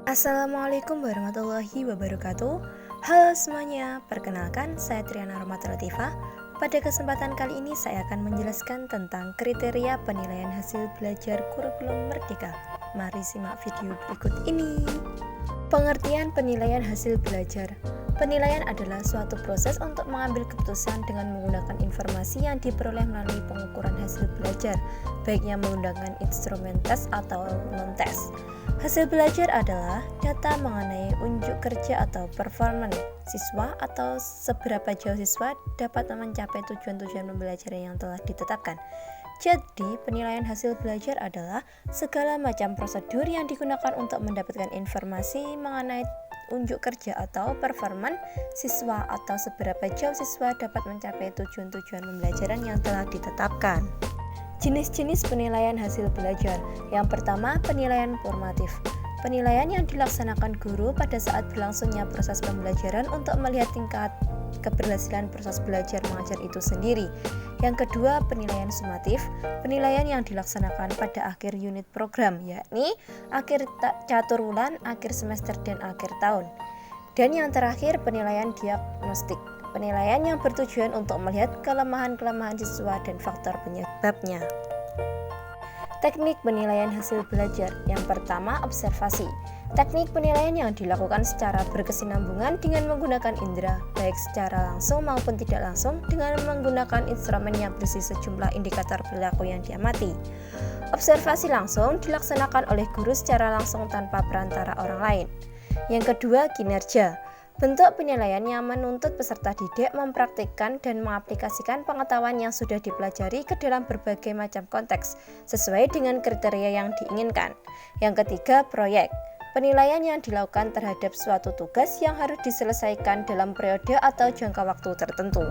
Assalamualaikum warahmatullahi wabarakatuh. Halo semuanya, perkenalkan saya Triana Rahmat Latifah. Pada kesempatan kali ini saya akan menjelaskan tentang kriteria penilaian hasil belajar kurikulum Merdeka. Mari simak video berikut ini. Pengertian penilaian hasil belajar. Penilaian adalah suatu proses untuk mengambil keputusan dengan menggunakan informasi yang diperoleh melalui pengukuran hasil belajar, baiknya menggunakan instrumen tes atau non-tes. Hasil belajar adalah data mengenai unjuk kerja atau performa siswa atau seberapa jauh siswa dapat mencapai tujuan-tujuan pembelajaran yang telah ditetapkan. Jadi, penilaian hasil belajar adalah segala macam prosedur yang digunakan untuk mendapatkan informasi mengenai unjuk kerja atau performa siswa atau seberapa jauh siswa dapat mencapai tujuan-tujuan pembelajaran yang telah ditetapkan. Jenis-jenis penilaian hasil belajar. Yang pertama, penilaian formatif. Penilaian yang dilaksanakan guru pada saat berlangsungnya proses pembelajaran untuk melihat tingkat keberhasilan proses belajar mengajar itu sendiri. Yang kedua, penilaian sumatif. Penilaian yang dilaksanakan pada akhir unit program, yakni akhir catur bulan, akhir semester, dan akhir tahun. Dan yang terakhir, penilaian diagnostik. Penilaian yang bertujuan untuk melihat kelemahan-kelemahan siswa dan faktor penyebabnya. Teknik penilaian hasil belajar. Yang pertama, observasi. Teknik penilaian yang dilakukan secara berkesinambungan dengan menggunakan indera, baik secara langsung maupun tidak langsung, dengan menggunakan instrumen yang berisi sejumlah indikator perilaku yang diamati. Observasi langsung dilaksanakan oleh guru secara langsung tanpa perantara orang lain. Yang kedua, kinerja. Bentuk penilaian yang menuntut peserta didik mempraktikkan dan mengaplikasikan pengetahuan yang sudah dipelajari ke dalam berbagai macam konteks, sesuai dengan kriteria yang diinginkan. Yang ketiga, proyek. Penilaian yang dilakukan terhadap suatu tugas yang harus diselesaikan dalam periode atau jangka waktu tertentu.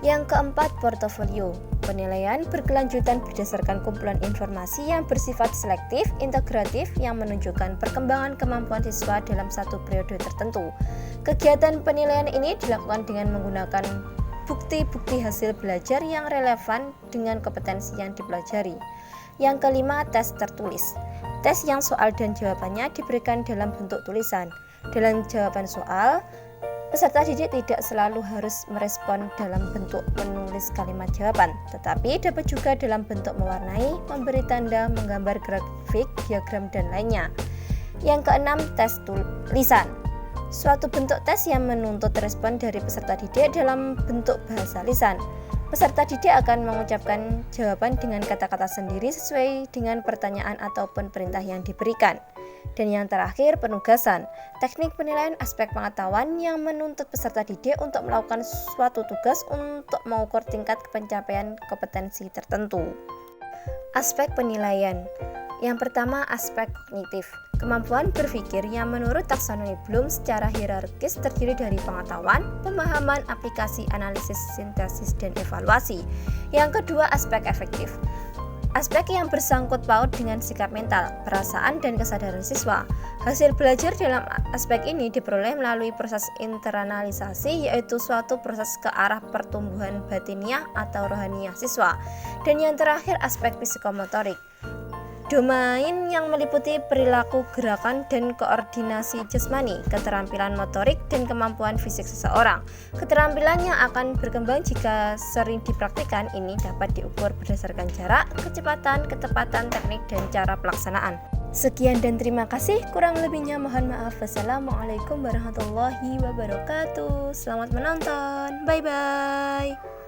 Yang keempat, portofolio. Penilaian berkelanjutan berdasarkan kumpulan informasi yang bersifat selektif, integratif, yang menunjukkan perkembangan kemampuan siswa dalam satu periode tertentu. Kegiatan penilaian ini dilakukan dengan menggunakan bukti-bukti hasil belajar yang relevan dengan kompetensi yang dipelajari. Yang kelima, tes tertulis. Tes yang soal dan jawabannya diberikan dalam bentuk tulisan. Dalam jawaban soal, peserta didik tidak selalu harus merespon dalam bentuk menulis kalimat jawaban, tetapi dapat juga dalam bentuk mewarnai, memberi tanda, menggambar grafik, diagram, dan lainnya. Yang keenam, tes tulisan. Suatu bentuk tes yang menuntut respon dari peserta didik dalam bentuk bahasa lisan. Peserta didik akan mengucapkan jawaban dengan kata-kata sendiri sesuai dengan pertanyaan ataupun perintah yang diberikan. Dan yang terakhir, penugasan. Teknik penilaian aspek pengetahuan yang menuntut peserta didik untuk melakukan suatu tugas untuk mengukur tingkat pencapaian kompetensi tertentu. Aspek penilaian. Yang pertama, aspek kognitif. Kemampuan berpikir yang menurut taksonomi Bloom secara hierarkis terdiri dari pengetahuan, pemahaman, aplikasi, analisis, sintesis, dan evaluasi. Yang kedua, aspek efektif. Aspek yang bersangkut paut dengan sikap mental, perasaan, dan kesadaran siswa. Hasil belajar dalam aspek ini diperoleh melalui proses internalisasi, yaitu suatu proses ke arah pertumbuhan batiniah atau rohaniah siswa. Dan yang terakhir, aspek psikomotorik. Domain yang meliputi perilaku, gerakan, dan koordinasi jasmani, keterampilan motorik, dan kemampuan fisik seseorang. Keterampilan yang akan berkembang jika sering dipraktikkan ini dapat diukur berdasarkan jarak, kecepatan, ketepatan, teknik, dan cara pelaksanaan. Sekian dan terima kasih, kurang lebihnya mohon maaf. Wassalamualaikum warahmatullahi wabarakatuh. Selamat menonton, bye-bye.